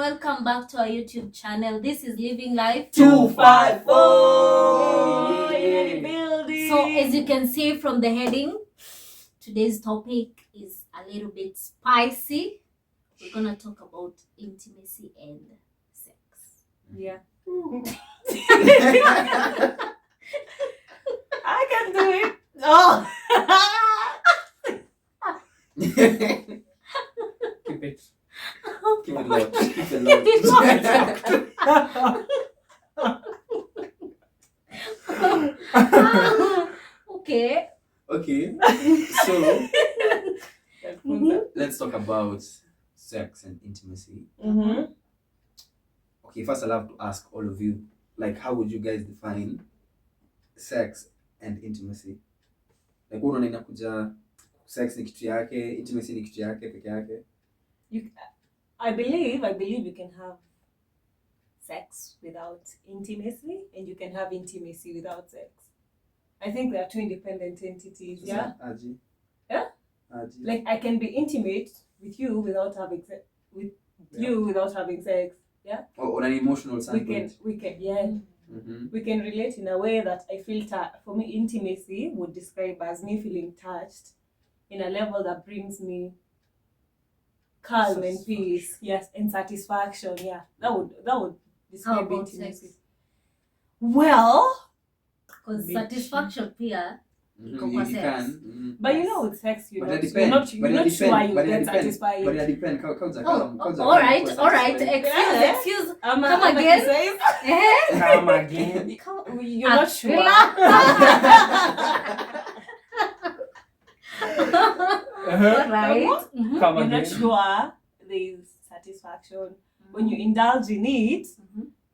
welcome back to our YouTube channel. This is Living Life 254 in any building. So as you can see from the heading, today's topic is a little bit spicy. We're gonna talk about intimacy and sex. Yeah. I can do it. Oh. Keep it. Keep it low. Keep it low. Okay. Okay. So let's talk about sex and intimacy. Mm-hmm. Okay, first I'll have to ask all of you, like, how would you guys define sex and intimacy? Like, unaona inakuja sex ni kitu yake, intimacy ni kitu yake peke yake? I believe you can have sex without intimacy, and you can have intimacy without sex. I think they are two independent entities. Yeah. Aji. Yeah. Aji. Like I can be intimate with you without having sex you without having sex. Yeah. Or an emotional standpoint. We can yeah. Mm-hmm. We can relate in a way that I feel for me, intimacy would describe as me feeling touched in a level that brings me calm and peace. Yes, and satisfaction. Yeah, that would describe intimacy. Sex? Well, because satisfaction pia. You can. Mm-hmm. But you know, with sex, you're not sure you get satisfied. But it depends. All right. Excuse. Come again. Come again. You're not sure. Right. You're not sure there's satisfaction. When you indulge in it,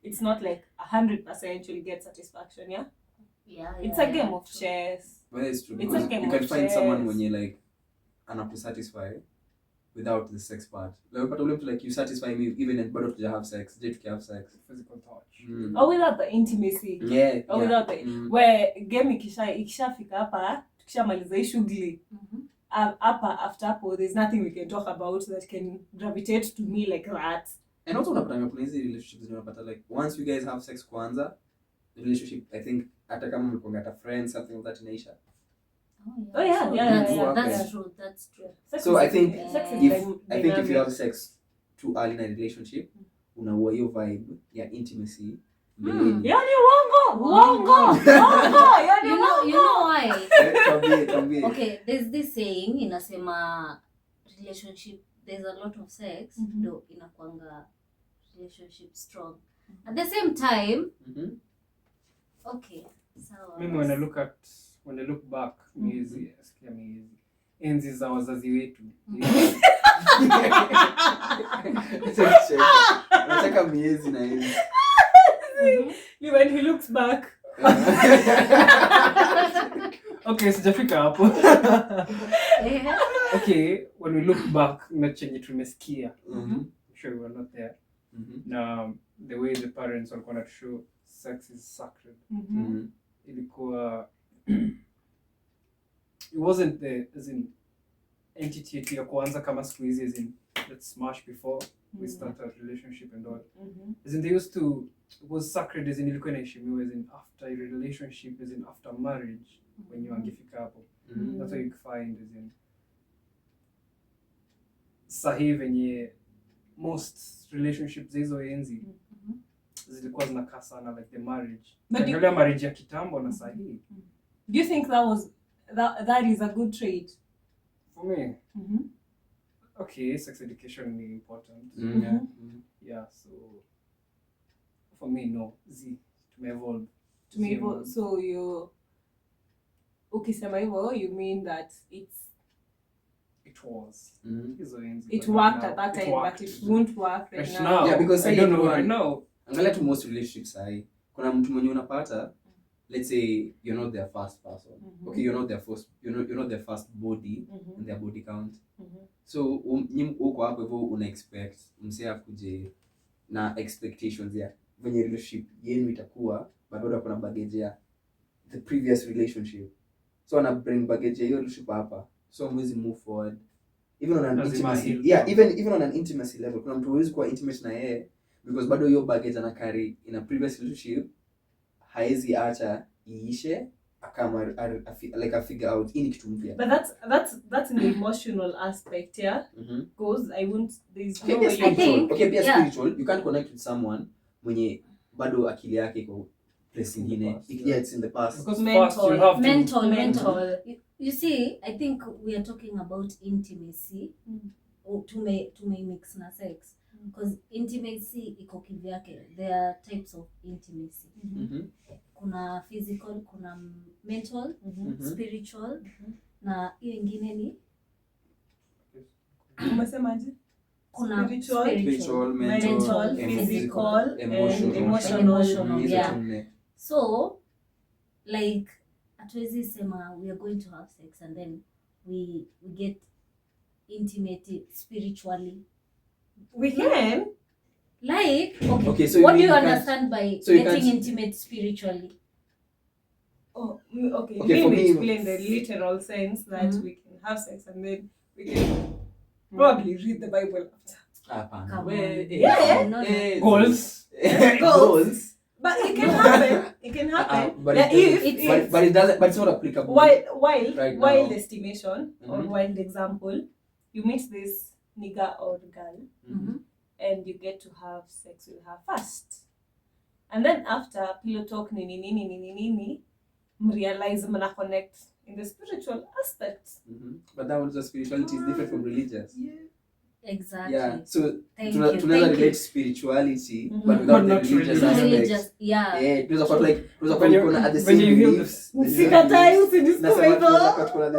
it's not like 100% you'll get satisfaction. Yeah. It's a game of chess. Well, it's true. It's a game you can of find chess. someone when you like anakusatisfy without the sex part. Like you satisfy me even and bado tuja have sex. Je tuki have sex. Physical touch. Or without the intimacy. Yeah. Or without the where game ikishafika hapa tukishamaliza hii shughuli. Hapa after hapo there's nothing we can talk about that can gravitate to me like that. And also unapata kuna hizi relationships unapata like once you guys have sex kwanza, the relationship I think hata kama mlikuwa hata friends something like that inaisha. Oh yeah. That's true. So I think if you have sex too early in a relationship, unaua hiyo vibe ya intimacy. Yani uongo. Yani you know why? Tambie. Okay, there's this saying inasema relationship there's a lot of sex ndo inakuanga relationship strong. At the same time, okay. So Mimi when I look back, miezi enzi za wazazi wetu. Nataka miezi na hizi. When he looks back. Okay, sijafika hapo. Okay, when we look back, na chenye tumesikia. I'm sure we were not there. Na the way the parents walikuwa to show sex is sacred. Ilikuwa it wasn't the as in entity ya kuanza kama siku hizi as in let's smash before we start a relationship and all. As in they used to, it was sacred as in ilikuwa inaheshimiwa as in after a relationship as in after marriage when you angefika hapo. That's what you find as in sahi venye most relationships hizo enzi zilikuwa zinakaa sana like the marriage. Angalia marriage ya kitambo na sahi. Do you think that is a good trait? For me, okay, sex education is important. Yeah, so for me, no. To evolve. So you, ukisema hivyo, you mean that it was. It worked at that time, but it won't work right now. Yeah, because I don't know right now. Angalia to most relationships sahi. Kuna mtu mwenye unapata, let's say you're not their first person. Okay, you're not their first body in their body count. So uko hapo hivyo una expect msee akuje na expectations ya venye relationship yenu itakuwa, but bado kuna baggage ya the previous relationship. So ana bring baggage ya hiyo relationship hapa. So mwezi move forward. even on an Lazima intimacy heal. yeah even on an intimacy level kuna mtu huwezi kuwa intimate na yeye because bado hiyo baggage ana carry in a previous relationship haezi acha iishe kama like a figure out ini kitu mpya. But that's an emotional aspect, yeah. Because I won't. There's no way. I think spiritual. You can't connect with someone mwenye bado akili yake iko place ingine. Yeah, it's in the past. Because mental. You see, I think we are talking about intimacy. To mix na sex. Because intimacy iko kivyake. There are types of intimacy. Kuna physical, kuna mental, spiritual, na hiyo ingine ni umesemaje? Kuna spiritual, mental, physical, emotional. Yeah. So like hatuwezi sema we are going to have sex and then we get intimate spiritually. We can. Like, okay, so what do you understand by getting intimate spiritually? Oh, okay. For me, explain the literal sense that we can have sex and then we can probably read the Bible after. Come on. Yeah. Goals. Goals. But it can happen. It can happen. But it doesn't. But it's not applicable. While wild estimation or wild example, you meet this nigga or girl. And you get to have sex with her first. And then after pillow talk nini, realize mna connect in the spiritual aspect. But that was spirituality is different from religious. Yeah. Exactly. Yeah. So tunaweza relate spirituality but without the religious aspect. Yeah. It was at the same beliefs. The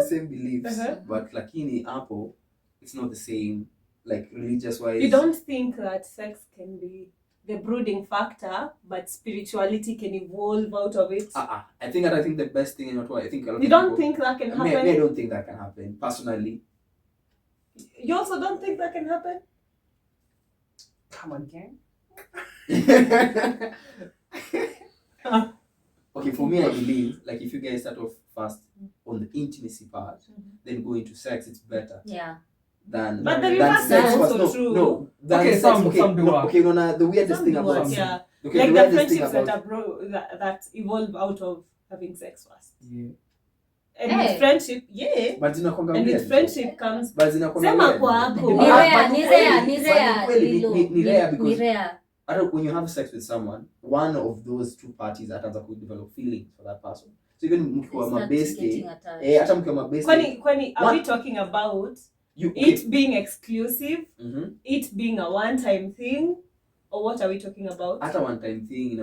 same beliefs. But lakini hapo it's not the same. Like religious wise, you don't think that sex can be the brooding factor, but spirituality can evolve out of it? I think the best thing, and what I think a lot you don't think that can happen? I don't think that can happen personally. You also don't think that can happen? Come on, gang. Okay, for me, I believe like if you guys start off fast on the intimacy part, then go into sex, it's better. Yeah. But the reverse is also true. No. Okay, some do work. Okay, no, the weirdest thing about yeah. Okay, like the friendships that evolve out of having sex first. Yeah. And with friendship, yeah. But zinakwanga and with friendship comes. But zinakwanga sema kwa hapo. Ni rare because when you have sex with someone, one of those two parties ataanza ku develop feelings for that person. So even mkiwa mabeste, hata mkiwa mabeste. Kwani are we talking about it being exclusive, it being a one-time thing, or what are we talking about? At a one-time thing,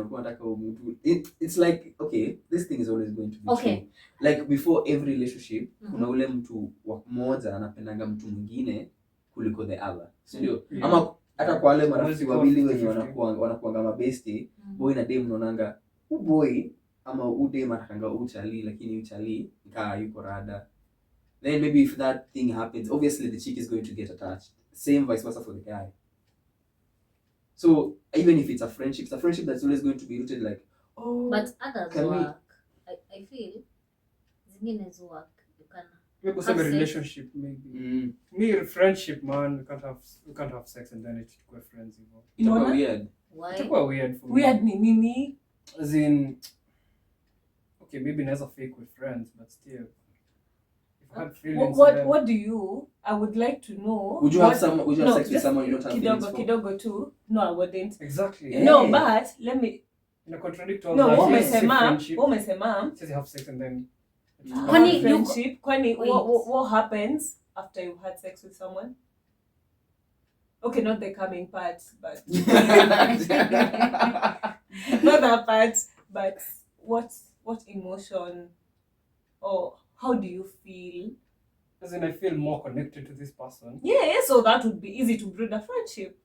it's like, okay, this thing is always going to be true. Like before every relationship, kuna ule mtu mmoja anapendanga mtu mwingine kuliko the other. Sindio? Ama hata kwa wale marafiki wawili wenye wanakuanga mabeste, boy na dem unaonanga, boy ama dem atakanga uchali, lakini uchali kaa yuko rada. Then maybe if that thing happens, obviously the chick is going to get attached. Same vice versa for the guy. So even if it's a friendship that's always going to be rooted like, oh. But others work. I feel zingine work. You can have a relationship maybe. Me friendship, man. We can't have sex and then it's friends. You know weird. Why? It's weird for me. Weird nini? As in, okay, maybe never fake with friends, but still. What do you? I would like to know. Would you have sex with someone you don't have feelings for? Kidogo too. No, I wouldn't. Exactly. Yeah. No, but let me. In a contradict all no, that. umesema. Says you have sex and then. Friendship. What happens after you've had sex with someone? Okay, not the coming part, but not that part. But what emotion or how do you feel? As in, I feel more connected to this person. Yeah, so that would be easy to build a friendship.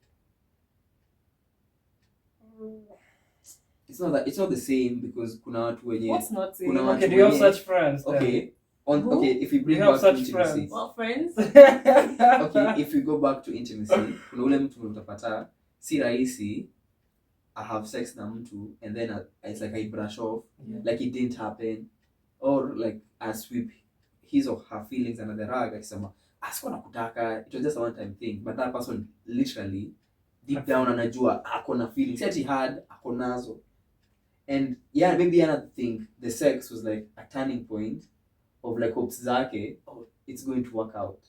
It's not the same because kuna watu wenye. What's not same? Okay, do you have such friends? Okay. Okay, if we bring back to intimacy. Friends? What friends? Okay, if we go back to intimacy, kuna ule mtu utapata si rahisi I have sex na mtu and then it's like I brush off, like it didn't happen, or like I sweep his or her feelings under the rug akisema asikuwa nakutaka, it was just a one time thing, but that person literally deep down anajua ako na feelings that he had, ako nazo. And yeah, maybe another thing, the sex was like a turning point of like hopes zake, oh, it's going to work out.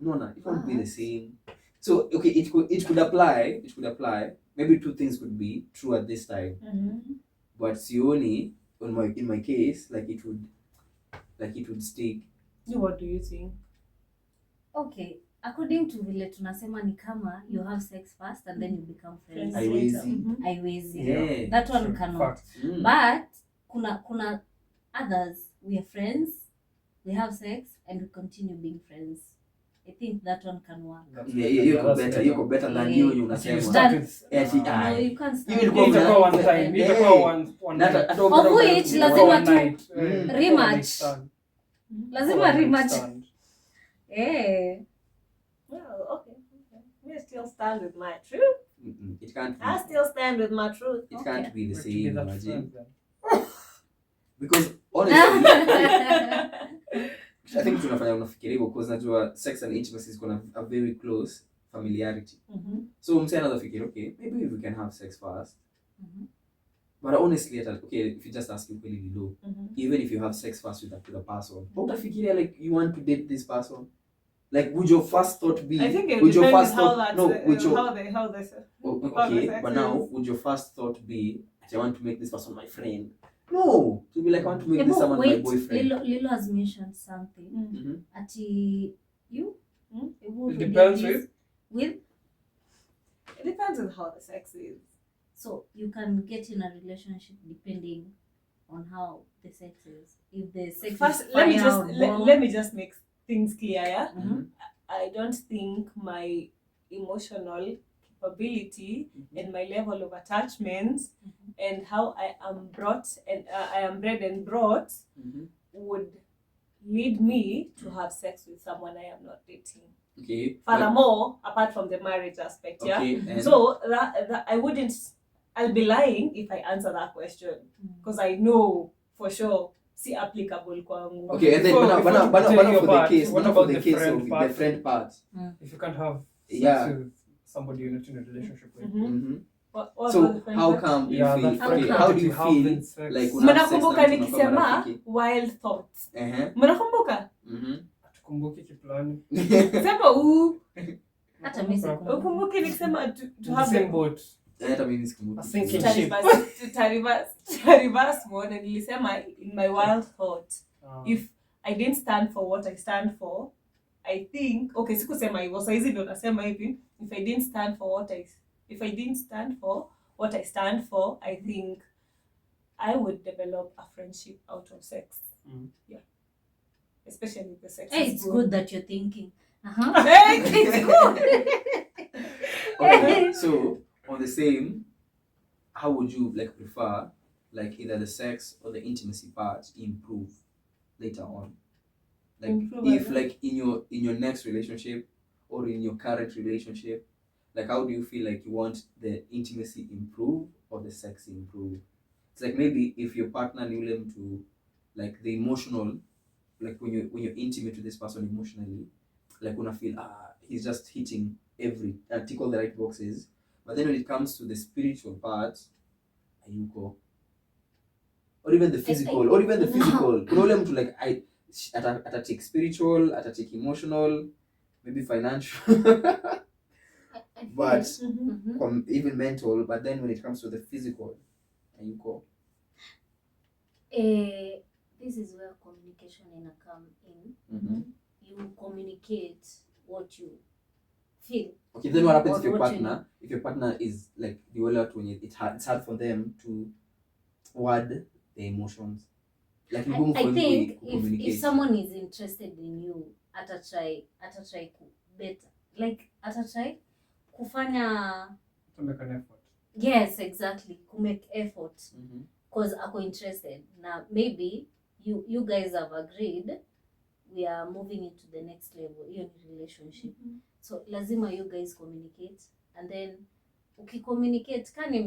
No, it won't be the same. So okay, it could apply. Maybe two things could be true at this time. But sioni in my case, like it would stick. What do you think? Okay, according to vile tunasema ni kama you have sex first and then you become friends. Haiwezi. Yeah. That one cannot. But kuna others, we are friends, we have sex and we continue being friends. I think that one can work. You're better than you unasema. No, you can't start. Itakuwa one time. Itakuwa one night. Of which lazima tu rematch. Lazima rematch. Well, okay. We still stand with my truth. It can't be. I still stand with my truth. It can't be the We're same, together imagine. friends, Because honestly, I think tunafanya unafikiria hivyo because najua sex and intimacy is gonna a very close familiarity. So msee anaweza fikiri, okay, maybe we can have sex first. But honestly, okay, if you just ask you kweli Lilo, even if you have sex first with a person, utafikiria like you want to date this person? Like, would your first thought be? I think it would your depends first how thought, that's no, would your, how they okay, sex but now is. would your first thought be, I want to make this person my friend? No, to be like, I want to make this someone my boyfriend. Lilo has mentioned something. Ati you? It depends with. It depends on how the sex is. So you can get in a relationship depending on how the sex is. If the sex First, is let me just make things clear. Yeah? I don't think my emotional capability and my level of attachment and how I am brought and I am bred and brought would lead me to have sex with someone I am not dating. Okay. Furthermore, apart from the marriage aspect, okay, yeah. So that I wouldn't. I'll be lying if I answer that question because I know for sure see applicable kwangu. Okay, and then Before for the case of the friend part. If you can't have sex with somebody you're not in a relationship with. So how come you feel? Okay, how do you feel like mnakumbuka nikisema wild thoughts? Mnakumbuka? Atukumbuki kiplani. Sema hata mimi sikumbuki. ukumbuki nikisema to have the same boat. Hata mimi sikumbuki. Reverse mode nilisema in my wild thought. If I didn't stand for what I stand for, I think okay, sikusema hivyo. Sasa hizi ndo nasema hivi, if I didn't stand for what I stand for, I think I would develop a friendship out of sex. Yeah. Especially if the sex is It's good that you're thinking. It's good. Okay, so on the same, how would you like prefer like either the sex or the intimacy part improve later on? Like if like in your next relationship or in your current relationship, like how do you feel like you want the intimacy improve or the sex improve? It's like maybe if your partner knew them to like the emotional, like when you're intimate with this person emotionally, like when I feel he's just hitting tick all the right boxes, but then when it comes to the spiritual part, ayuko, or even the physical, kuna ule mtu like atatake spiritual, atatake emotional, maybe financial, but even mental, but then when it comes to the physical, ayuko. This is where communication come in. You communicate what you feel. Okay, then what happens if your partner is like the way out when it's hard for them to word the emotions? Like I think if someone is interested in you, atatry better. Like atatry kufanya to make an effort. Yes, exactly. To make effort. Because ako interested. Now maybe you guys have agreed we are moving into the next level in relationship. So lazima you guys communicate, and then ukicommunicate kani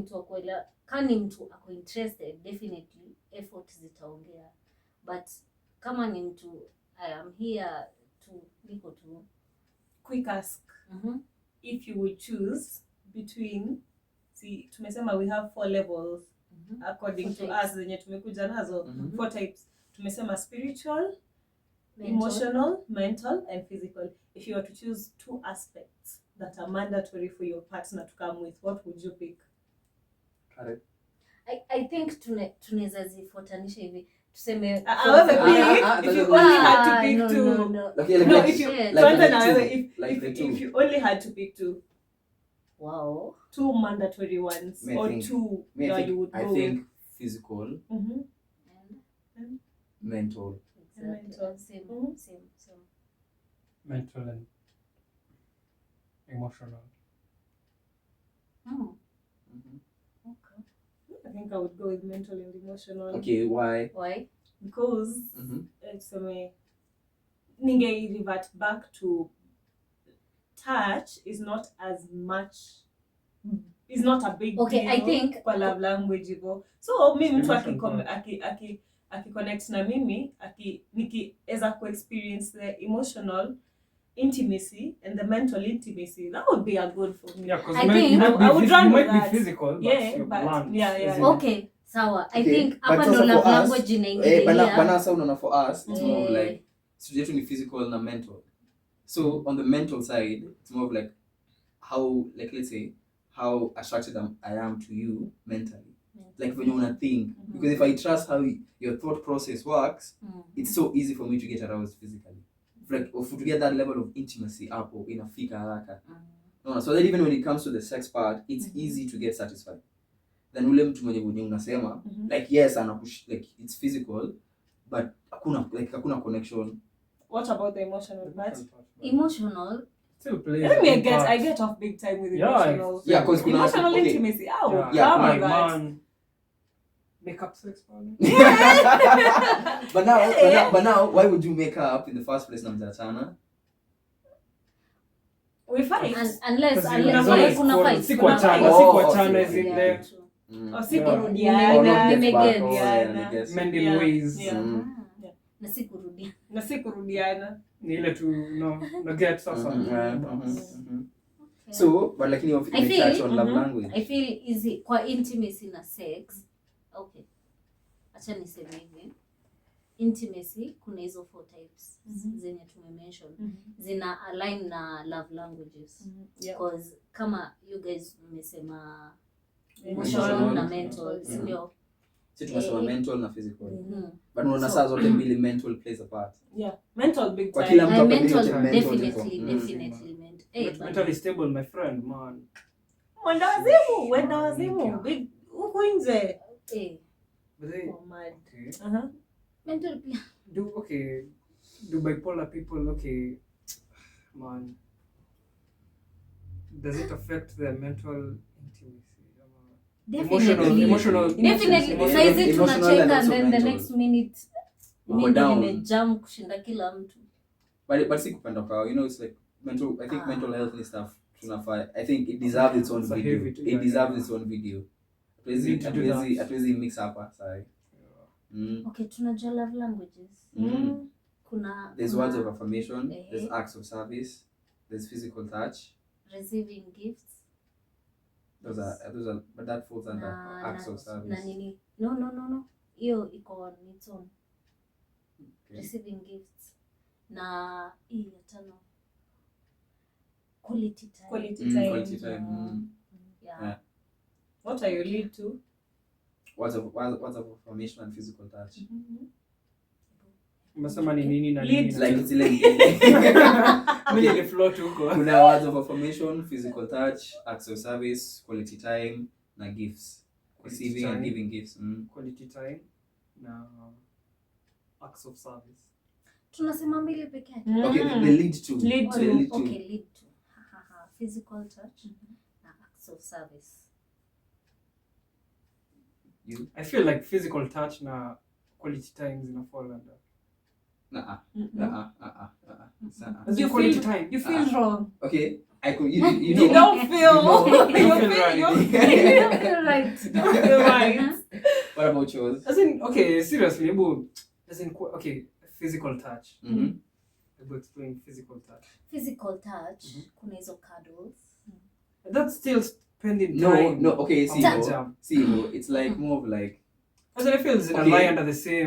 mtu ako interested, definitely effort zitaongea. But kama ni mtu I am here to liko tu. Quick ask. If you would choose between, see, tumesema we have 4 levels according to us zenye tumekuja nazo. 4 types. Tumesema spiritual, emotional, mental, and physical. If you were to choose 2 aspects that are mandatory for your partner to come with, what would you pick? I think tunaweza zifuatanisha hivi. Tuseme if you only had to pick 2. No. Okay, No, if you only had to pick 2. Wow. 2 mandatory ones or 2 you would go I think physical, And mental. Mental. Same. Mental and emotional. Okay. I think I would go with mental and emotional. Okay, why? Because ninge revert back to touch is not as much, is not a big deal. I think kwa love language hivyo. So mimi mtu Emotional aki-connect na mimi nikiweza ku-experience the emotional intimacy and the mental intimacy, that would be a good for me. Yeah, because I think I would run with might that. be physical, but Yeah, you but plan. yeah. Okay, sawa. I think but hapa sasa ndo love for us, language inaingilia. Bana sasa unaona for us, it's more of Yeah. like studio ni physical na mental. So on the mental side, it's more of like how, like, let's say how attracted I am to you mentally. Like when you wanna think, because if I trust how your thought process works, it's so easy for me to get aroused physically. Like to get that level of intimacy hapo inafika haraka. No, so that even when it comes to the sex part, it's easy to get satisfied. Then ule mtu mwenye unasema like yes like it's physical but hakuna connection. What about the emotional part? Emotional Still plays. I get off big time with emotional. Yeah, because emotional intimacy. Man. Make up sex partner. but now, why would you make up in the first place? Namjachana. We fight. Unless kuna fight. Sikuachana is in there. Sikurudiana. Mending ways. Na sikurudiana. Ni ile tu no get sasa. So, but like you touch on love language. I feel easy kwa intimacy na sex. Okay. Acha niseme hivi. Intimacy kuna hizo 4 types zenye tumemention. Zina align na love languages. Because kama you guys mmesema emotional na mental, ndio. Si tunasema mental na physical. But unaona saa zote mbili mental plays a part. Yeah, mental big time. Kwa kila mtu mental definitely mental. Mentally stable, my friend, man. Wenda wazimu. Big huko nje. But they, Okay. Mental pia. Do bipolar people, okay, man, definitely affect their mental intimacy? Emotional. Saizi tunacheka and then the mental. next minute mimi nimejam kushinda kila mtu. But si kupenda kwa, you know, it's like mental, I think mental health and stuff tunafaa. I think it deserves its own video. It deserves its own video. Hatuwezi mix hapa, sorry. Okay, tunajua love languages. There's words of affirmation, there's acts of service, there's physical touch, receiving gifts. Those are, but that falls under acts of service. Na nini? No. Hiyo iko on its own. Okay. Receiving gifts. Na hii ya tano. Quality time. Quality time. Yeah. What are your lead to? Words of affirmation and physical touch. Umesema ni nini na nini? Like it's like mimi ni float huko. Kuna words of affirmation, physical touch, acts of service, quality time na gifts. Receiving and giving gifts. Quality time na acts of service. Tunasema mbili peke yake. Okay, the lead to. Okay, lead to. Physical touch na acts of service. You? I feel like physical touch na quality time zina fall under. You quality feel time. You feel wrong. Okay, I could. You don't feel. You feel right. What about yours? As in, okay, seriously, as in, okay, physical touch. Hebu explain physical touch. Physical touch, kuna hizo cuddles. That's still spending time. No, okay, see, pamoja. it's like more of like, As I feel it's in a Okay. lie under the same.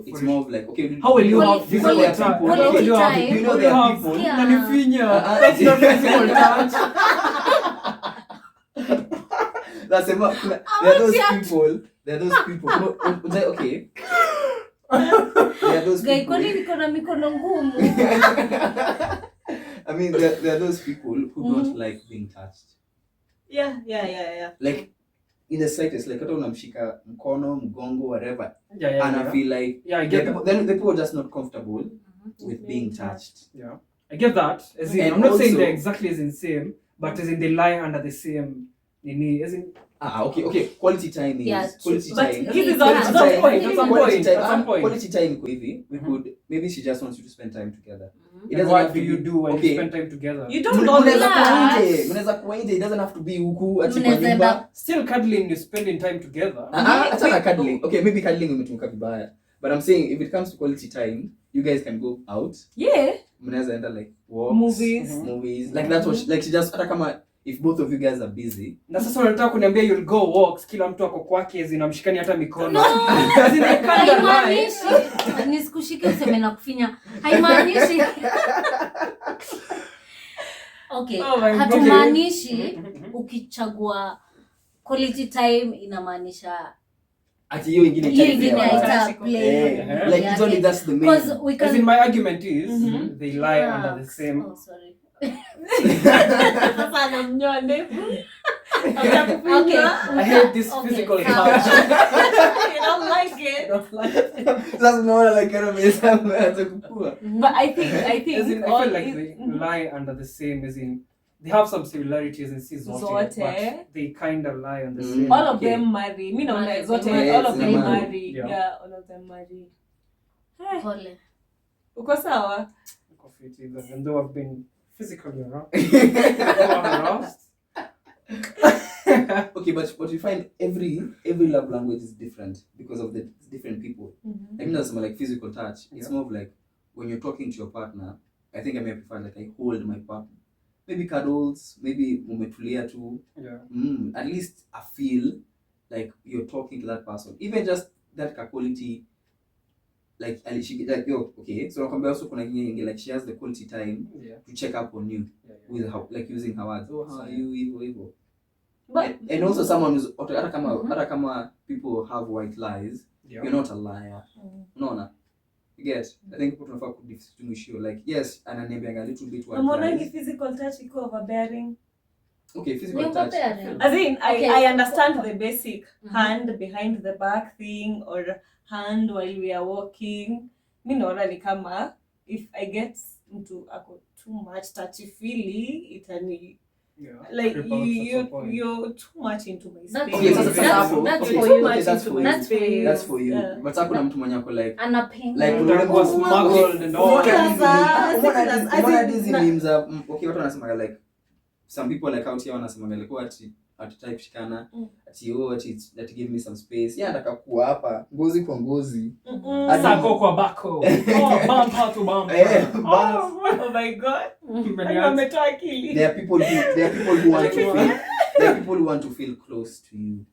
it's more of like, okay, How will you Quali- have physical quality- touch? quality How will you have- time. Do you know how will there you are have- people? Yeah. Unanifinya. Uh-uh. That's not physical touch. That's there are those people. There are those people. Okay. There are those Guy, people. kwani niko na mikono ngumu? I mean, there are those people who don't like being touched. Yeah. Like, in the slightest, like, hata unamshika mkono, mgongo, whatever, Yeah. and I feel like I get that. then the people are just not comfortable with being touched. Yeah, I get that. As in, And I'm not saying also- they're exactly as in same, but as in they lie under the same. As in, Okay. Quality time is Yeah, quality but time. this is Quality at time- some point, at some quality point, time- at some point. Quality time iko hivi. We could maybe she just wants you to spend time together. It and doesn't what have do to you be- do when okay. you spend time together? You don't know Mnaweza that. kuwa nje. It doesn't have to be huku ati kwa Mnaweza nyumba. Still cuddling, you're spending time together. Achana cuddling. Okay, maybe cuddling umetumika vibaya. But I'm saying if it comes to quality time, you guys can go out. Yeah. Mnaweza enda like walks, Movies. movies. Like that's what like she just hata kama if both of you guys are busy. Na sasa unataka kuniambia you'll go walks, kila mtu ako kwake zinamshikani hata mikono. No. As in, I can't lie. Haimaanishi nisikushike useme na kufinya. Haimaanishi. Okay, Oh my God. hatumaanishi ukichagua quality time inamaanisha Ati hiyo ingine hiyo time ingine ya watu. haita play. Like it's only that's the main. Because we As in, can my argument is they lie Yeah. under the same. Oh, sorry. Sasa anamnyoa ndevu. Okay. I hate this Okay, physical sawa. touch. You don't like it. Sasa unaona like kama mesa mmeanza kukua. But I think As in, I all feel like is- they lie under the same, as in they have some similarities in si zote, Zote. but they kind of lie on the same. all of Okay. them marry. Mi naona Marry. zote, Yeah, all of them marry. marry. Yeah. Yeah, all of them marry. Hey, Pole. uko sawa? Of it either, and though I've been physically harassed. Okay, but you find every love language is different because of the different people. I mean, that's more like physical touch. It's more of like when you're talking to your partner. I think I may prefer like I hold my partner. Maybe cuddles, maybe umetulia tu. Yeah. At least I feel like you're talking to that person. Even just that quality, like yo, okay. So nakwambia also kuna ingine like she has the quality time Yeah. to check up on you with how like using her words. Oh, how are you? Hivyo. But And also someone who's hata kama people have white lies, Yeah. you're not a liar. Unaona? You get? I think people tunafaa kudistinguish you like yes, ananiambia a little bit white unaona lies. physical touch iko overbearing. Okay, physical Ni touch. overbearing. As in, Okay. I understand the basic hand behind the back thing or hand while we are walking. Mi naona ni kama if I get mtu ako too much touchy-feely, itani Yeah. like Creep out at some point. you're too much into my That's- space. Okay, sasa hapo. that's Okay, for Too you. much okay, that's into for my you. That's for you. space. That's for you. Yeah. But sasa kuna mtu mwenye ako like Anapenda. like Utakuwa smuggled and all. umeona hizi memes za okay watu wanasema like some people like out here wanasema like ati type shikana ati give me some space. Yeah, nataka kuwa hapa ngozi kwa ngozi. Sako kwa bako. Oh, bumper to bumper. Oh my god. Ametoa akili. There are people who want to feel there are people who want to feel close to you.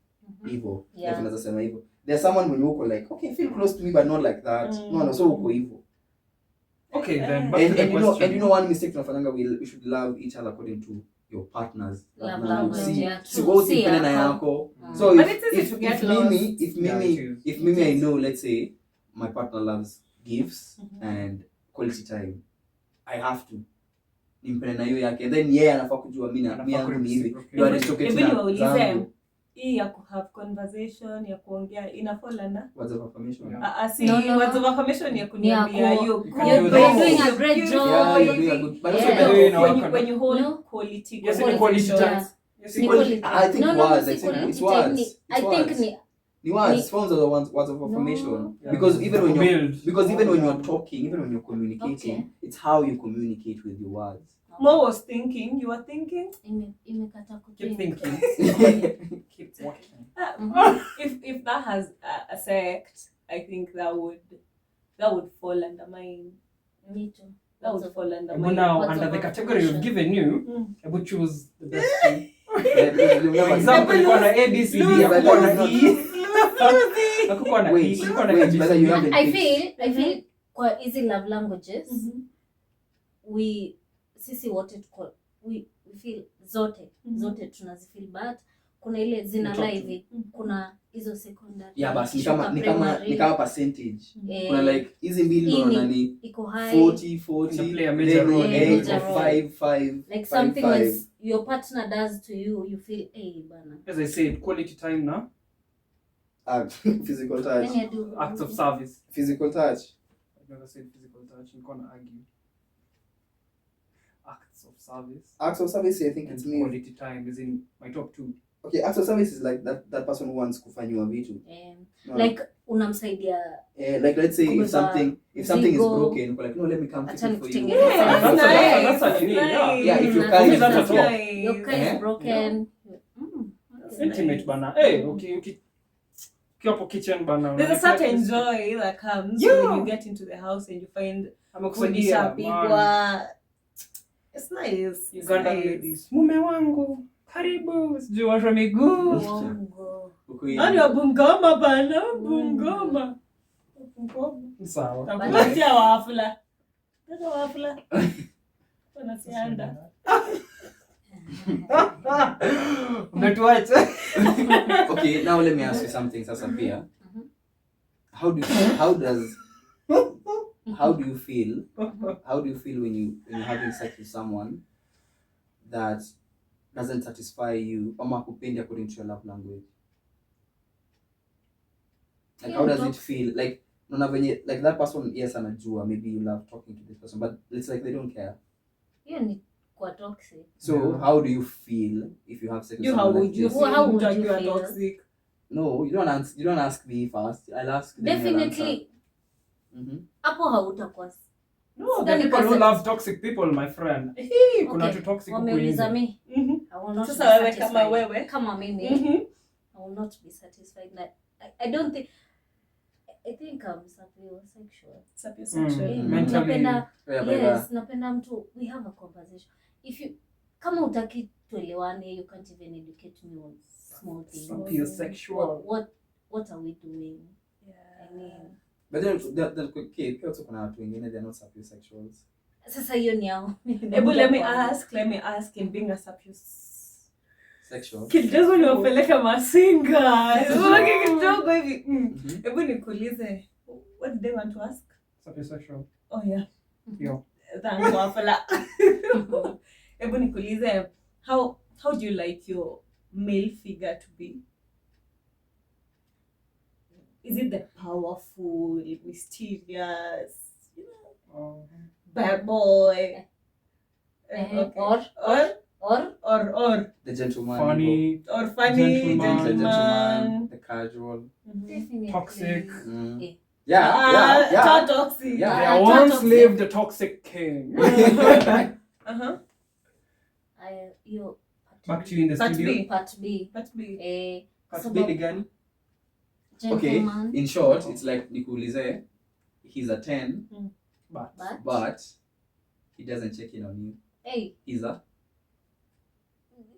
Hivyo. Yeah. Tunaweza sema hivyo. There's someone when you uko like okay feel close to me but not like that. No, so uko hivyo. Okay, then back to And the you know question. one mistake tunafanyanga we should love each other according to your partner's Love language, yeah, Si true. wewe Si usipende na yako. yako. So But if it's easy to get lost. if mimi I know let's say my partner loves gifts and quality time, I have to nimpende na hiyo yake and then yeye anafaa kujua mimi yangu ni hivi. You are reciprocating Hebu na niwaulize, zangu. hii ya kuhave conversation ya kuongea inafollow na Words of affirmation. Yeah. si No, no, words no. of affirmation ya kuniambia Yeah, you're can You're do good, that. doing a you're great beautiful. job. Yeah, you're doing a good. But also Yeah. the- doing our when you hold No. quality Yes, Quality quality time. time. Yes, Ni quality- quality. I think No, words, si I think quality it's time, words. ni- It's I think words. ni Ni words, forms are the words of affirmation. Yeah. Because even when you're Build. because even when you're talking, even when you're communicating, Okay. it's how you communicate with your words. Mo was thinking, you were thinking imekata Keep kuthink. thinking. Keep walking. if that has a sect, I think that would fall under mine. Me too. That would fall under But now, What's under the of category we've occupation? given you, Mm. I would choose the best thing. Because you've For never- example, Lose, kulikuwa na ABCD, lose, hakukuwa na lose, E. Hakukuwa na E, Wait, kulikuwa na wait, whether you ABCD. haven't I picked- feel kwa hizi love languages Mhm. sisi wote we feel zote tunazifeel, but kuna ile zina Talk to live, kuna hizo secondary, Yeah, but ni shuka kama primary, percentage. eh, Kuna like hizi mbili hii ndo ni- nani iko high, 40 Ina play a then major ni role. 8 Major or role. 5 like 5 something 5. when your partner does to you feel bana. As I said, quality time now, Physical touch. Then you do acts of service. Physical touch. I've never said physical touch. I'm gonna argue. Acts of service. Acts of service, I think And it's me. quality time is in my top 2. Okay, acts of service is like that person who wants kufanywa vitu. No. like unamsaidia Like let's say Kubeba if something is zigo. broken, like no, let me come fix Acha it for you. nikutengeneze. Yeah, That's that's a- nice. that's a nini, yeah. Yeah, if your Mm, car is that's broken. nice. your car Yeah. is broken. That's Intimate nice. bana. Hey, okay. Ukiwa hapo kitchen bana. There's a unalipia certain pesa. joy that comes Yeah. when you get into the house and you find food Amekusaidia, man. ishapigwa. It's nice. It's Ugandan nice. ladies. Mume wangu. Karibu. Sijui washa miguu. Uongo. Uko hivi. Nani wa Bungoma bana? Bungoma. Bungoma. Sawa. Takuletea wafula. Tata wafula. Wanasianda. Umetuacha. Okay, now let me ask you something sasa pia. How do you feel when you're having sex with someone that doesn't satisfy you ama hakupendi according to your love language? Like how does it feel? Like unaona venye like that person, yes anajua maybe you love talking to this person, but it's like they don't care. Hiyo ni kwa toxic. So Yeah. how do you feel if you have sex with You, how someone would like you this? feel? How would Like you you are feel? toxic. No, you don't ask me first. I'll ask them. Definitely hapo hautakuwa. No, the Sidhani people who kasi- love toxic people, my friend. Hey, kuna Okay, watu toxic huku wameuliza nje. mi. Mhm. I will not Sasa be wewe satisfied. kama wewe. Kama mimi, Mhm. I will not be satisfied. Like, I don't think. I think I'm sapiosexual. Sapiosexual. Eh, Mentally- napenda, Yeah, yes, napenda mtu, we have a conversation. If you, kama utaki tuelewane, you can't even educate me on small things. Sapiosexual. What are we doing? Yeah. I mean, but then okay, pia also kuna watu wengine they're not sapiosexuals. sasa hiyo ni yao. Ebu let me ask in being a Sexual. kidogo niwapeleka Masinga. Uweke kidogo hivi. Mhm. Ebu nikuulize, what did they want to ask? Sapiosexual. Oh yeah. Yo. Thanks wafela. Ebu nikuulize, how do you like your male figure to be? Is it the powerful, mysterious, you know, bad boy? Okay. Or The gentleman. Funny. or funny Gentleman. gentleman. The casual. Definitely. Toxic. Eh. Yeah. Toxic. Yeah. There Yeah. once Toxic. lived a toxic king. Uh-huh. Hiyo Back to you in the Part studio. B. part B. But be. Part sababu- B gani? Okay, gentleman, in short, it's like nikuulize, he's a 10, But. but he doesn't check in on you. hey, He's a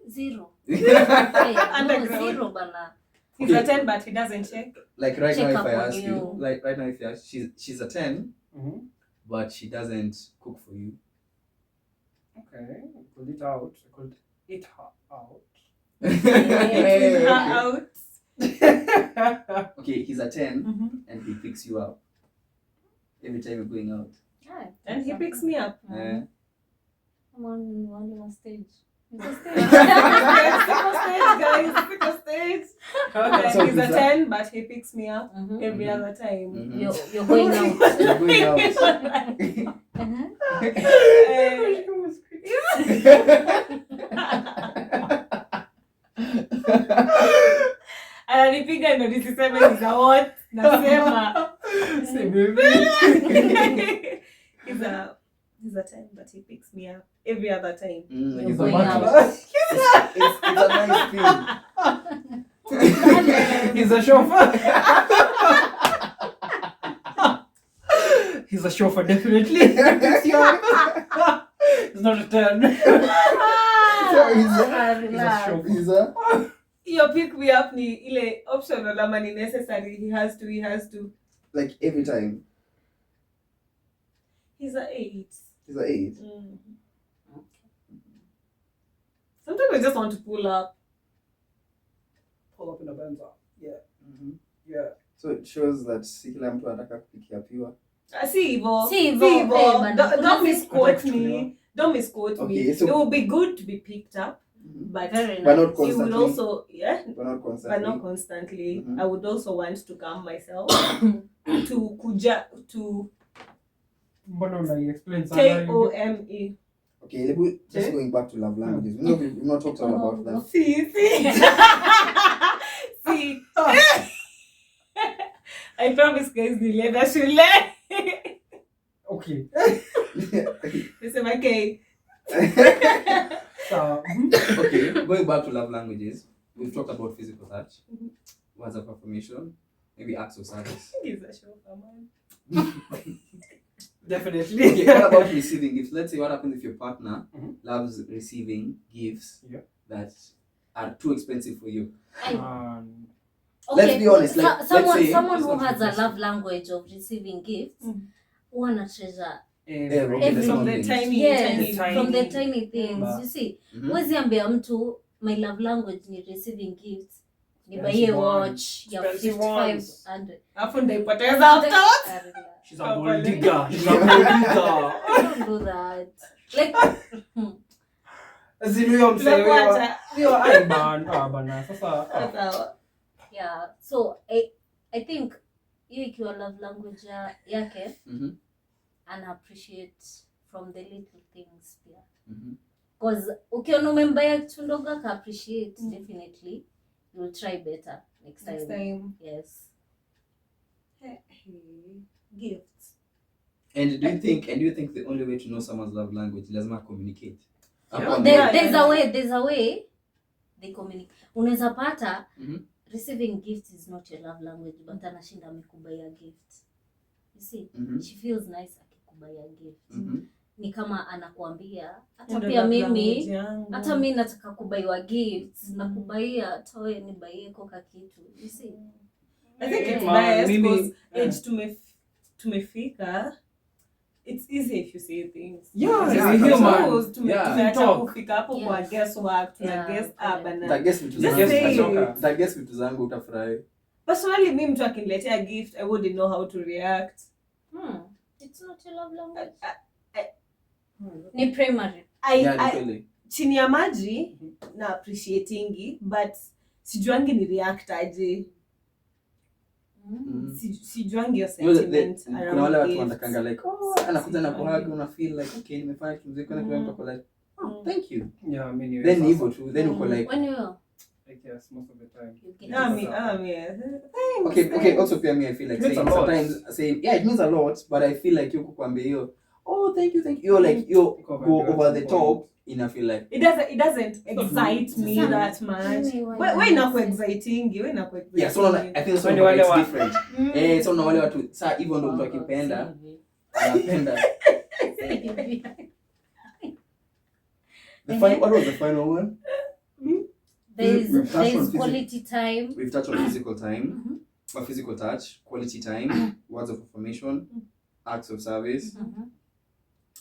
0. Hey, no, Underground. 0 bana. He's a 10 but he doesn't check. like right Check now if up I on ask you. you, like right now if you ask, she's a 10, Mhm. but she doesn't cook for you. Okay. I called it out. I called it her out. Her out. Okay, he's a 10 Mhm. and he picks you up every time you're going out. Yeah, And he picks me up. Eh? Come on, on stage. It's a Pick stage. a stage, guys. Pick a stage. And So he's a he's a- 10 but he picks me up Mhm. every Mhm. other time. Mhm. You're going out. You're going out. Uh-huh. Ananipiga ndo nisiseme ni za what nasema. Say, baby. He's a 10 but he picks me up every other time. You're He's a going butler. out. It's a nice thing. He's a chauffeur. He's It's a chauffeur, definitely. It's not a 10. Relax. Visa. Your pick me up ni ile optional ama ni necessary. He has to. Like every time. He's an 8. He's an 8. Sometimes I just want to pull up. Pull up in a Benza. Yeah. Mm-hmm. Yeah. So it shows that si kila mtu anataka kupikia piwa. See hivyo. Hey, Don't misquote Don't me. Don't misquote me. Okay, so- It would be good to be picked up, but Very But not nice. you would constantly. also, But not but constantly. not constantly. Mhm. I would also want to calm myself to Mbona unai-explain sana? KOME. Okay, just Okay. going back to love languages. We've not talked all about that. See. See. I promise guys nilienda shule. Okay. Nisema okay. So, Okay, going back to love languages, we've talked about physical touch, words of affirmation, maybe acts of service. He's a chauffeur, man. definitely. Okay, what about receiving gifts? Let's say what happens if your partner Mhm. loves receiving gifts Yeah. that are too expensive for you. Let's be honest, like, let's say- someone It's who not has a requested. love language of receiving gifts, who ana treasure Yeah, okay, Every- that's From one the thing. tiny, yes, tiny, from the tiny things. Mm. You see, Mhm. huwezi ambia mtu my love language ni receiving gifts, nibaie Expensive watch ones. ya Expensive ones. 5500. Alafu ndaipoteza afterwards. She's a gold digger. She's a gold digger. Don't do that. Like, As in, huyo msee, Tunakuacha. huyo bana. Sasa, Sawa. yeah, so I think hiyo ikiwa love language yake, Mhm. and appreciate from the little things pia. Mhm. Because ukiona umembaya kitu ndogo aka appreciate, definitely you'll try better next Next time. time. Yes. Gifts. And do you think the only way to know someone's love language is to communicate? Yeah. There's a way they communicate. Unaweza pata Mhm. receiving gifts is not your love language, but anashinda amekubaya gift. You see, Mhm. she feels nice akikubaya gift. Mhm. Ni kama anakuambia hata Ndio pia love mimi language yangu. hata mimi nataka kubaiwa gifts na kubaia hata wewe nibaie koka kitu. You see? I think it's Yeah. biased Mimi- because age tumefika. It's easy if you say things. Yeah, Yeah, it's yeah, human. Yeah. Tumeacha Talk. kufika hapo kwa Yes. guesswork, tuna Yeah, guess correct. bana. Nitaguess vitu Just zangu. say it. Nitaguess vitu zangu utafurahi. Personally, me mtu akiniletea gift, I wouldn't know how to react. It's not your love language. I- Ni primary. Yeah, ni kweli. Chini ya maji na appreciatingi, but sijuangi ni react aje. Sijuangi your You know, sentiment kuna around wale watu gifts. wanataka like, oh, anakuja na kuhug, una feel like, okay, nimefanya kitu mzuri, kuna kila mtu ako like, oh, thank you. Yeah, I mean, you Then ni hivyo tu, then uko like, When you like, yes, most of the time. you get Yeah. Thanks, okay, thanks. also pia me I feel like It means saying a lot. sometimes saying, yeah, it means a lot, but I feel like you kukwambia hiyo, oh, thank you. You're like, you Covered go you at over some the point. top, ina feel like, It doesn't excite me Sasa, that much. mimi why Wewe not? inaku exciting, wewe inaku exciting. yeah, so unaona, I think so When wale it's wa- different. So unaona wale watu, saa hivyo ndo mtu akipenda, anapenda. What was the final one? There We've touched on is physical- quality time. We've touched on physical time, or physical touch, quality time, words of affirmation, acts of service,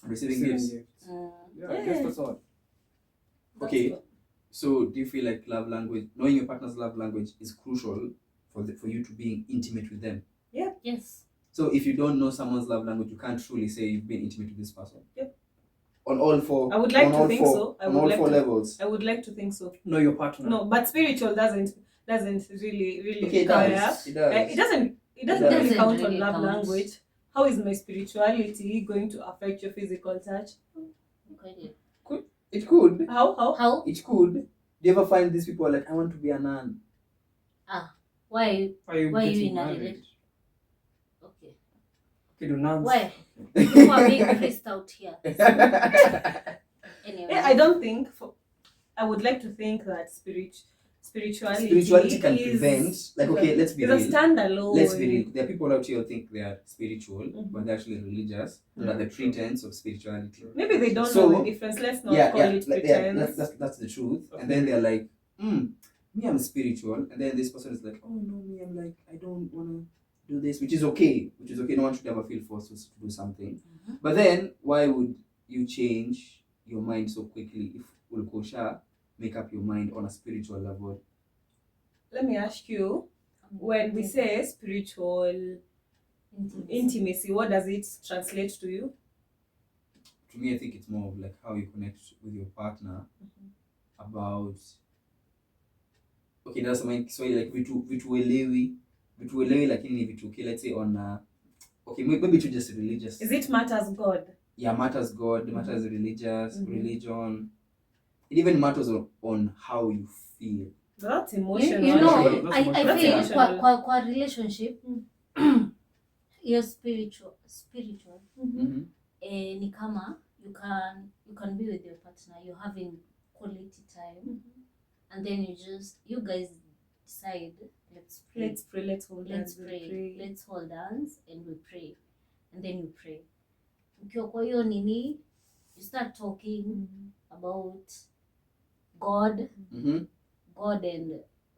receiving gifts. Yeah, I guess that's all. Okay, so do you feel like love language, knowing your partner's love language is crucial for you to be intimate with them? Yes. So if you don't know someone's love language, you can't truly say you've been intimate with this person. Yep. On all four. I would like on to all think four, so. I on would all like four to- levels. I would like to think so. Know your partner. No, but spiritual doesn't really Okay, it require. does. It does. It doesn't It doesn't really count on really love count. language. How is my spirituality going to affect your physical touch? It could. How? It could. Do you ever find these people are like, I want to be a nun? Why? Are you Why you getting in a married? relationship? Okay. Okay, do nuns. Why? You are being pressed out here. Anyway. I don't think. I would like to think that spirituality can prevent, like, okay, let's be real. real. It's a standalone. Let's be real. There are people out here who think they are spiritual, but they're actually religious under the pretense of spirituality. Maybe they don't know the difference. Let's not call it pretense. That's the truth. And then they're like, me, I'm spiritual. And then this person is like, oh no, me, I'm like, I don't want to do this, which is okay. No one should ever feel forced to do something. But then, why would you change your mind so quickly if ulkosha make up your mind on a spiritual level? Let me ask you, when we say spiritual intimacy, what does it translate to you? To me, I think it's more of like how you connect with your partner about, okay, that's my, so like vituelewi lakini vitu, okay, let's say on okay, maybe to just religious. Is it matters God? Yeah, matters God, matters religion. It even matters on how you feel. That's emotional. You know, I feel kwa relationship you're spiritual ni kama you can be with your partner, you're having quality time, and then you guys decide, let's pray, let's hold hands and we pray, and then you pray. Ukiwa kwa hiyo nini, you start talking about God and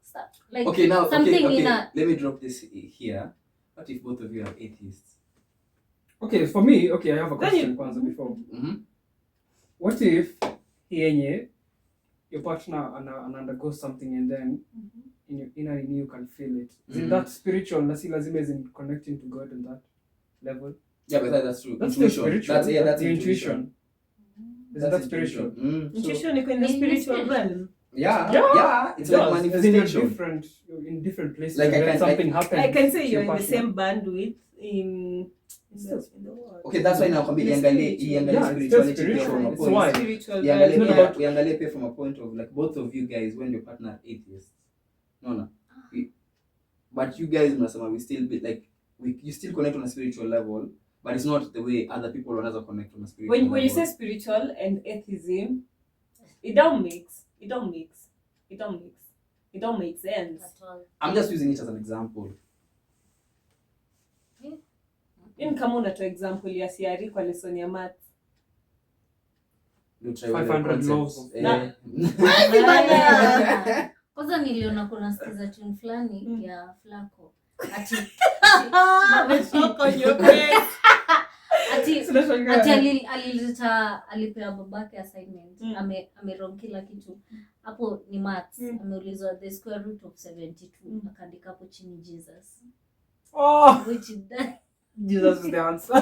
stuff like, okay, now something okay. Let me drop this here. What if both of you are atheists? Okay, for me, okay, I have a question kwanza before. What if your partner undergoes something and then in your inner you can feel it? Isn't that spiritual? Nasi lazima is in connecting to God on that level. Yeah, but that's true. That's intuition. Spiritual. That's intuition. Isn't that spiritual? Intuition is in the spiritual realm. Yeah. It's like manifestation. In different places. Like when something happens. I can say you're in the same bandwidth in the world. Okay, that's why now iangalie spirituality from a point. Iangalie pia from a point of like both of you guys when your partner are atheists. No. But you guys mnasema we still be like you still connect on a spiritual level, but it's not the way other people wanna connect on a spiritual level. When you say spiritual and atheism, it don't make sense at all. I'm just using it as an example. Kama unatoa example ya siari kwa lesson ya math. 500 laws. Kwanza niliona kuna sikiza tune fulani ya Flacco. Ati alipewa babake assignment, amerong kila kitu hapo, ni maths, ameulizwa the square root of 72, akaandika hapo chini Jesus. Which is that? Jesus is the answer.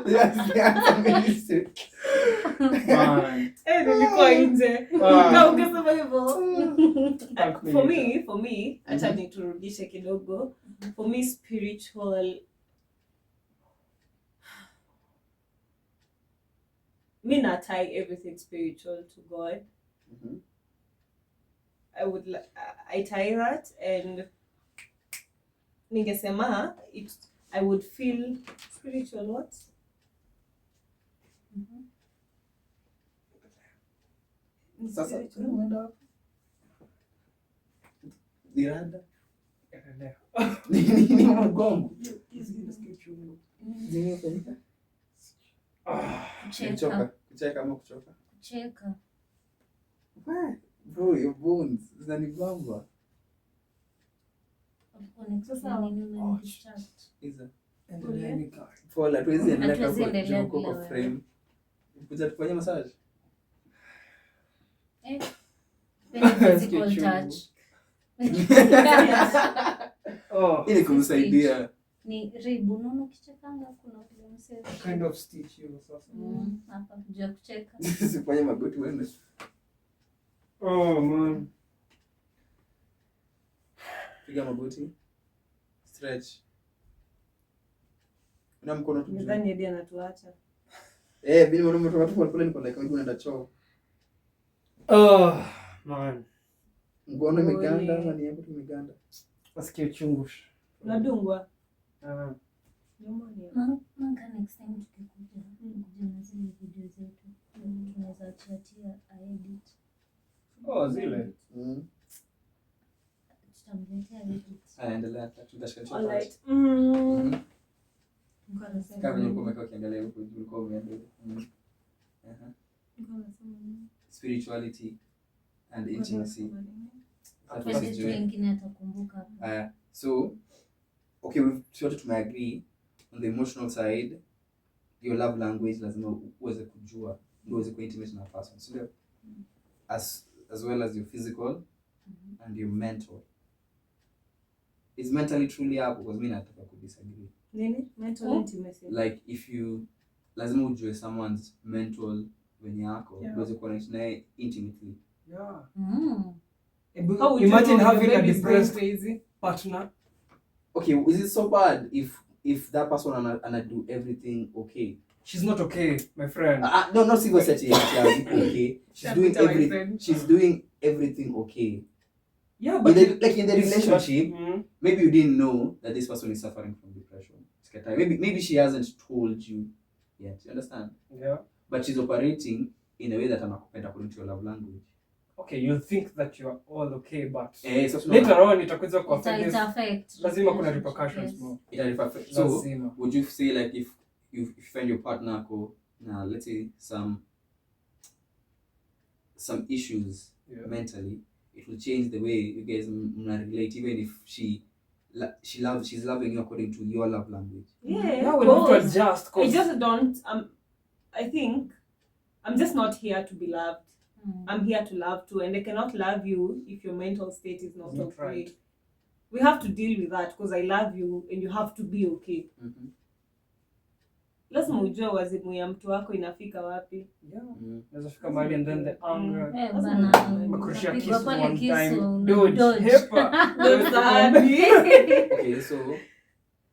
Yes, the answer. Nilikuwa nje. Ungesema hivyo. For me, acha niturudishe kidogo. For me, spiritual, me not tie everything spiritual to God. I tie that, and ningesema I would feel spiritual. What? Sasa unaenda dirada ni mgongo kucheka bro, your bones zinanibamba. Pola, tuwezi endelea kwa frame. Kuja tufanye massage. Physical touch. Ili kumsaidia. Ni ribu, unaona kichekanga kuna kule msee. Kind of stitch hiyo sasa. Hapa kujua kucheka. Sifanye magoti wewe. Oh man. Piga magoti. Stretch. Na mkono tu. Nadhani hadi anatuacha. Vile umetoka tu pole niko like wewe unaenda choo. Oh man. Mkono imeganda ama ni hapo tumeganda. Nasikia uchungu. Unadungwa. Manga next time tukikuja na zile video zetu tunaweza chatia edit. Oh, zile. Tutamletea vitu. Endelea tutashikanisha. Alright. Kama vile ulikuwa umekaa ukiangalia huko ulikuwa umeangalia. Spirituality and intimacy. Wengine atakumbuka. So okay, we've sort of agree on the emotional side, your love language lazima uweze kujua ndio uweze ku intimate na person, so as well as your physical and your mental. Is mentally truly hapo? Because mimi nataka ku disagree. Nini? Mental intimacy. Like if you lazima ujue someone's mental when yako uweze kuwa naye intimately. Yeah. Imagine having a depressed partner. Okay, is it so bad if that person ana do everything okay? She's not okay, my friend. No, not single set yet. Okay, she's doing everything okay. Yeah, but in the relationship, maybe you didn't know that this person is suffering from depression. Maybe she hasn't told you yet. You understand? Yeah. But she's operating in a way that anakupenda according to your love language. Okay, you'll think that you are all okay, but so later on itakuja ku affect. Lazima kuna repercussions more. It'll affect. So would you say like if you find your partner now, let's say some issues mentally, it will change the way you guys relate, even if she's loving you according to your love language. Yeah, we have to adjust. I just don't. I think I'm just not here to be loved. I'm here to love too, and I cannot love you if your mental state is not okay. Right. We have to deal with that because I love you and you have to be okay. Lazima ujue wazimu ya mtu wako inafika wapi. Yeah. Naweza fika mahali and then the anger. Makurushia kiss one time. Dodge. Okay, so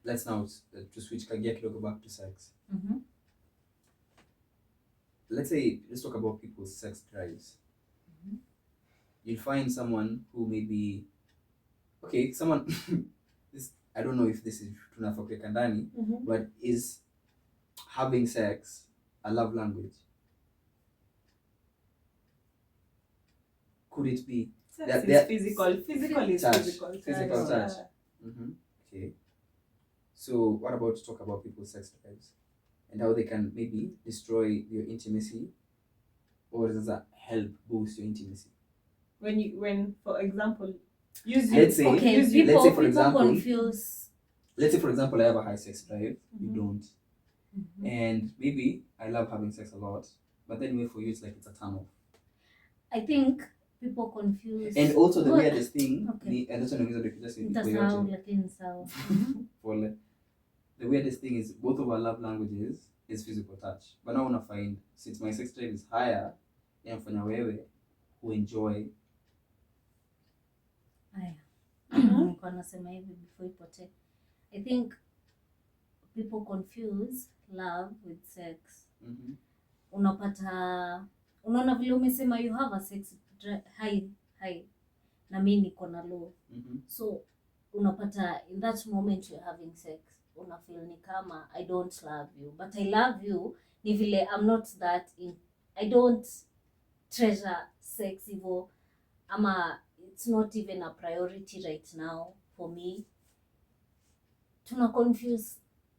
let's now to switch kagia kidogo back to sex. Let's talk about people's sex drives. You'll find someone who maybe someone this, I don't know if this is tunafokuweka ndani, but is having sex a love language? Could it be? Sex is physical. Physical is touch. physical. Physical touch. Okay. So what about to talk about people's sex drives and how they can maybe destroy your intimacy, or does that help boost your intimacy? When for example, let's say for example, confuse. Let's say for example I have a high sex drive, you don't. And maybe I love having sex a lot, but then for you it's like it's a turn off. I think people confuse. And also the weirdest thing, the weirdest thing is both of our love languages is physical touch. But now I want to find, since my sex drive is higher, inafanya wewe who enjoy. Nasema hivi before ipotee. I think people confuse love with sex. Unaona vile umesema you have a sex high na mimi niko na low. So unapata in that moment you're having sex, una feel ni kama I don't love you, but I love you. Ni vile I'm not that I don't treasure sex hivyo, ama it's not even a priority right now for me.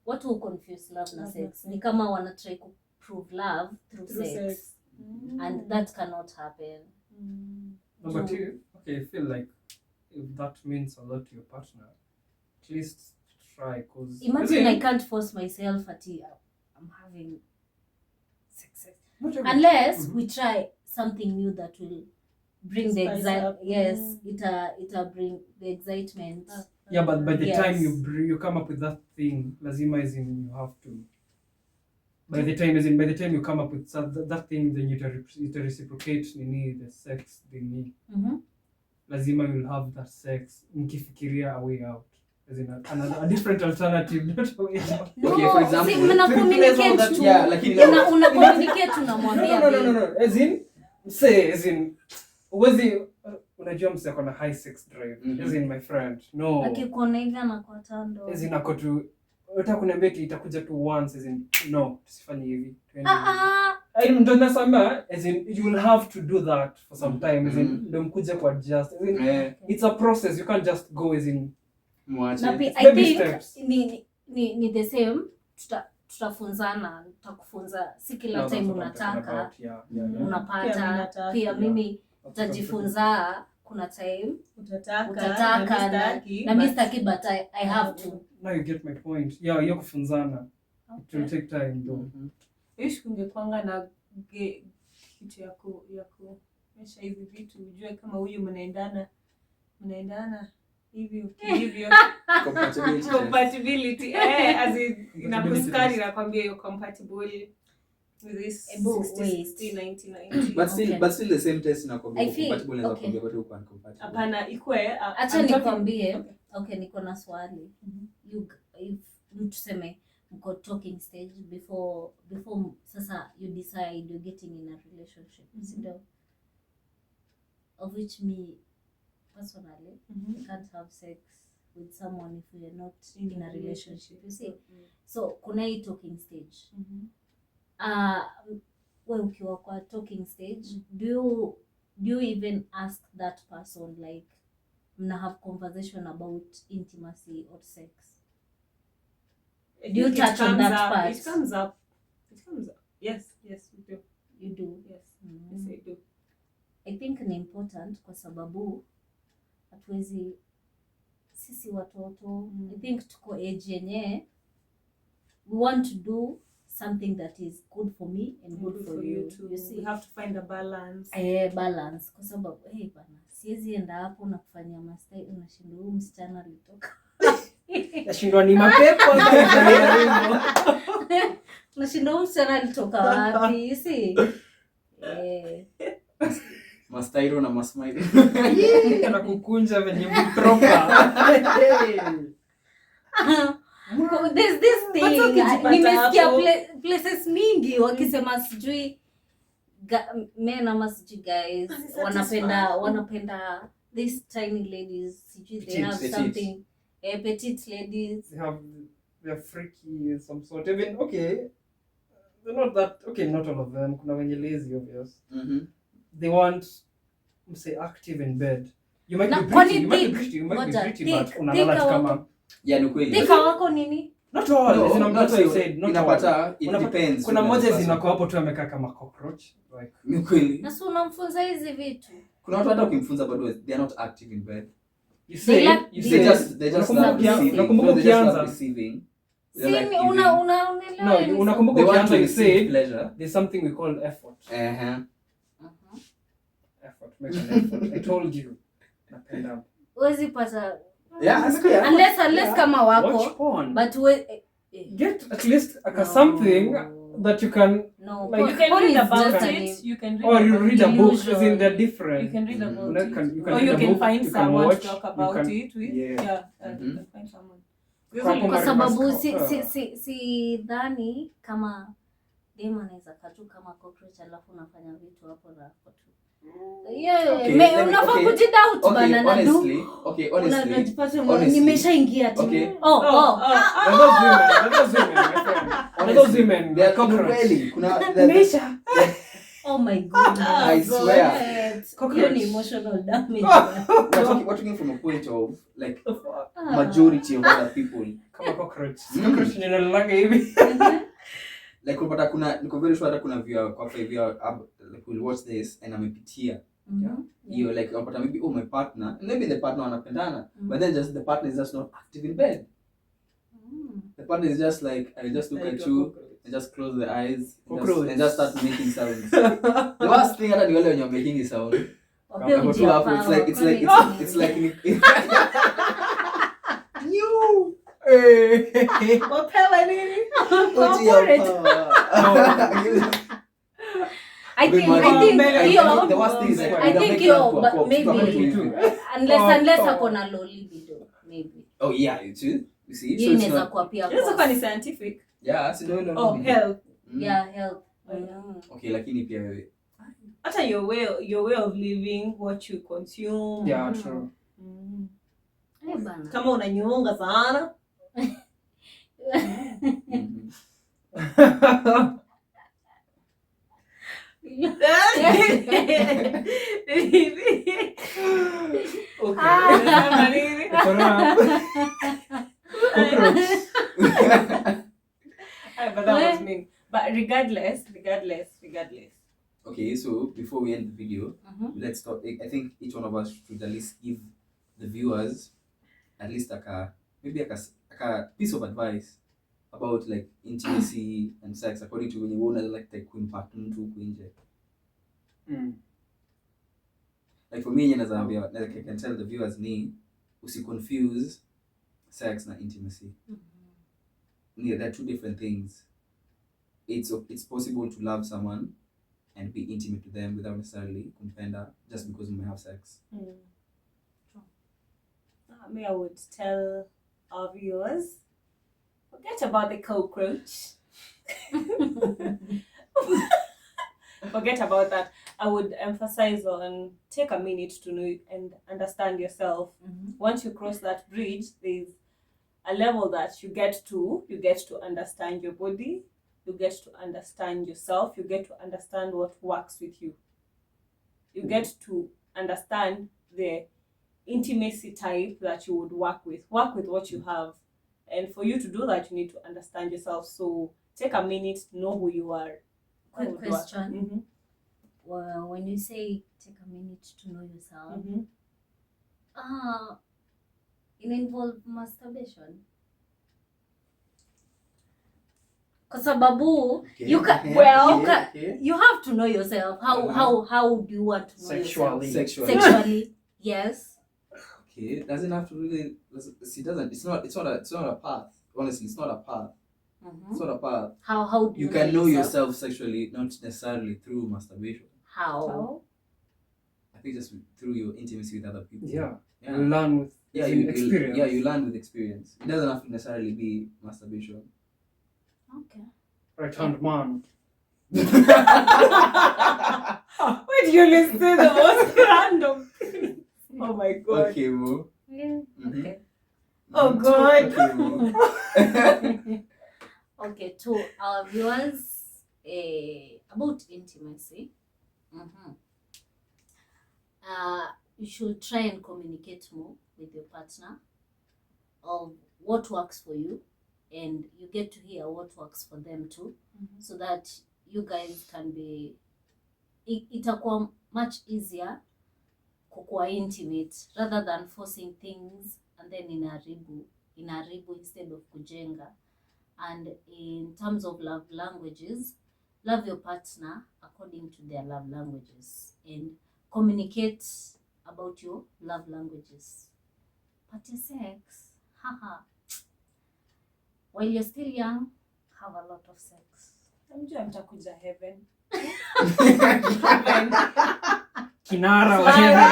Watu who confuse love na sex ni kama wana try to prove love through sex. And that cannot happen. No, but I feel like if that means a lot to your partner, at least try. Cause imagine I can't force myself I'm having sex. Unless we try something new that will bring the excitement. Yes, it'll bring the excitement. Yeah, but by the time you come up with that thing, lazima is in you have to. By the time you come up with that thing, then you reciprocate the sex they need. Lazima you'll have that sex. Mkifikiria a way out. As in a different alternative, not a way out. No, okay, for example, una communicate. Yeah, like una communicate unamwambia. No. As in uwezi unajua mse akona high sex drive. As in my friend. No. Akikuona hivi anakuwa tando. As in ako tu unataka kuniambia itakuja tu once, as in no, tusifanye hivi. ndo nasema as in you will have to do that for some time as in ndo mkuje ku adjust as in it's a process, you can't just go as in mwache. Na I baby think steps. ni the same. Tutafunzana, tutakufunza si kila No, time that's what I'm talking unataka about. Yeah. unapata pia mimi utajifunza kuna time Utataka na mimi sitaki but I have to. Now you get my point. Yeah, hiyo kufunzana. It will take time though. Ish kungekwanga na kitu ya kuonyesha hizi vitu ujue kama huyu mnaendana hivyo compatibility as in inakuskani na kwambia you're compatible with this 60-90. But still the same test inakwambia compatible na kwambia bado uko uncompatible. Hapana ikwe acha nikwambie. Okay, niko na swali. If tuseme mko talking stage before sasa you decide you're getting in a relationship, of which me personally I can't have sex with someone if we are not in a relationship, you see. So kuna hii talking stage. Wewe ukiwa kwa talking stage, do you even ask that person like mna have conversation about intimacy or sex? Do you touch on that part? It comes up. Yes, we do. You do? Yes. Yes, I do. I think ni important kwa sababu hatuwezi sisi watoto. I think tuko age yenye we want to do something that is good for me and good for you too. You see, we have to find a balance. Balance kwa sababu bana siwezi enda hapo na kufanya mastai unashinda huyu msichana alitoka. Nashindwa ni mapepo ndio. Unashinda huyu msichana alitoka wapi? You see? Mastairo na masmile. Kana kukunja venye proper. There's this thing. Nimesikia places mingi wakisema sijui men ama sijui guys wanapenda these tiny ladies, sijui they have something petite ladies. They're freaky in some sort. Even okay, they're not that okay. Not all of them. Kuna wenye lazy, obvious. They want to say active in bed. You might be pretty. But unalala kama. Yeah, ni kweli. Tika wako nini? Not all. No, I'm not saying not all. It depends. Kuna moja zinako hapo tu amekaa kama cockroach. Like ni kweli. Na sio unamfunza hizi vitu. Kuna watu hata ukimfunza bado they are not active in bed. They just unakumbuka ukianza receiving. Unakumbuka ukianza you say there's something we call effort. Effort, make an effort. I told you. Napenda. Uwezi pata unless kama wako watch porn. but get at least something that you can like you can read about it. You can read or you read a book as in they're different. You can read about it. Or you can find someone to talk about it with. You can find someone. Kwa sababu si dhani kama dema anaweza katu kama cockroach alafu unafanya vitu hapo na hapo tu. Unafaa kujidoubt bana na do. Honestly. Nimeshaingia tu. Those women. They are cockroach. Oh my god. I swear. Hiyo ni emotional damage. We're talking from a point of like majority of other people. Kama cockroach. Cockroach ni nalanga hivi. Like niko very sure hata kuna viewer kwa 5 year like will watch this and amepitia. You like unapata maybe my partner, maybe the partner wanapendana, but then just the partner is just not active in bed. The partner is just like I just look at you and just close the eyes and just start making sounds. The worst thing hata ni wale wenye making sound. It's like you wapewa nini? I think the worst thing is like I think maybe unless akona low libido maybe. Oh yeah, you see. So inaweza kuwa pia. Inaweza kuwa ni scientific. Yeah, si ndio Oh, health. Yeah, health. Okay, lakini pia wewe hata your way of living, what you consume. Yeah, true. Kama unanyonga sana. Lilo. Okay. It's a wrap. Cockroach. But that was mean. But regardless. Okay, so before we end the video, let's talk. I think each one of us should at least give the viewers at least maybe a piece of advice about like intimacy and sex according to when you wanna like impact mtu huku nje. Like for me, like I can tell the viewers confuse sex na intimacy. Yeah, they're two different things. It's possible to love someone and be intimate with them without necessarily kumpenda just because we may have sex. Me, I would tell our viewers, forget about the cockroach. Forget about that. I would emphasize on take a minute to know and understand yourself. Once you cross that bridge, there's a level that you get to understand your body, you get to understand yourself, you get to understand what works with you. You get to understand the intimacy type that you would work with what you have. And for you to do that, you need to understand yourself. So take a minute to know who you are. Quick question. Well, when you say take a minute to know yourself, it involves masturbation. Kwa sababu you have to know yourself. How do you want to know yourself? Sexually. Yes. Okay, it doesn't have to really. It doesn't. It's not a path. Honestly, it's not a path. It's not a path. How do you can know yourself sexually, not necessarily through masturbation. How? I think just through your intimacy with other people. Yeah. You learn with experience. You learn with experience. It doesn't have to necessarily be masturbation. Okay. Right-hand man. Wait, you listen to the most random thing. Oh my god. Okay, Mo. Yeah. Okay. Oh god. Okay, Mo. Okay, to our viewers, about intimacy. You should try and communicate more with your partner of what works for you, and you get to hear what works for them too, so that you guys can be itakuwa much easier kukuwa intimate rather than forcing things and then inaharibu instead of kujenga. And in terms of love languages, love your partner according to their love languages and communicate about your love languages. Party sex, haha. While you're still young, have a lot of sex. Namjua mtakuja heaven. Kinara wa heaven.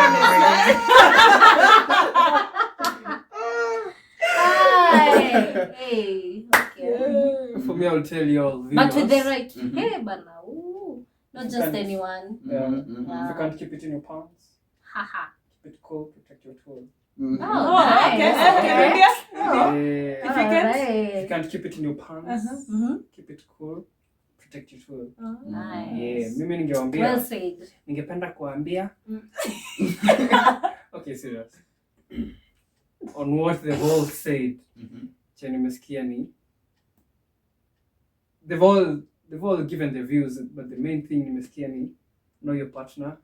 Hey, okay. For me, I'll tell you all. But with the right hey, bana. Not just anyone. Yeah. If you can't keep it in your pants, Haha. keep it cool, protect your toes. Oh, Okay. If you can't keep it in your pants, keep it cool, protect your toes. Nice. Yeah, mimi ningewaambia. Well said. Ningependa kuambia. Okay, serious. On what the whole said. Chenye nimesikia ni they've all given their views, but the main thing nimesikia ni know your partner,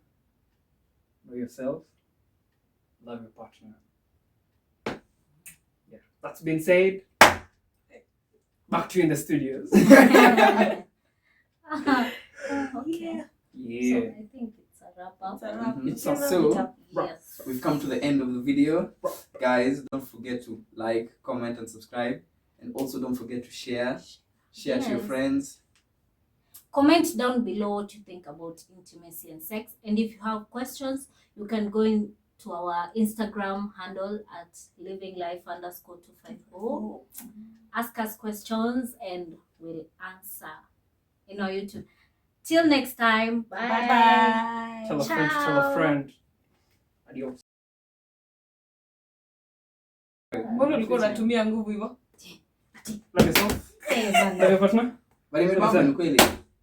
know yourself, love your partner. Yeah, that's been said. Back to you in the studios. Okay. Yeah. So I think it's a wrap up. It's so Yes. we've come to the end of the video. Guys, don't forget to like, comment, and subscribe. And also don't forget to share to your friends. Comment down below what you think about intimacy and sex. And if you have questions, you can go into our Instagram handle at livinglife_250. Ask us questions and we'll answer in our YouTube. Till next time. Bye. Bye. Tell a friend to tell a friend. Adios. Mbona ulikuwa unatumia nguvu hivyo? Love yourself. Hey, Love your partner. But imebamba ni kweli.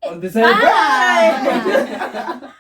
On the side. Ah!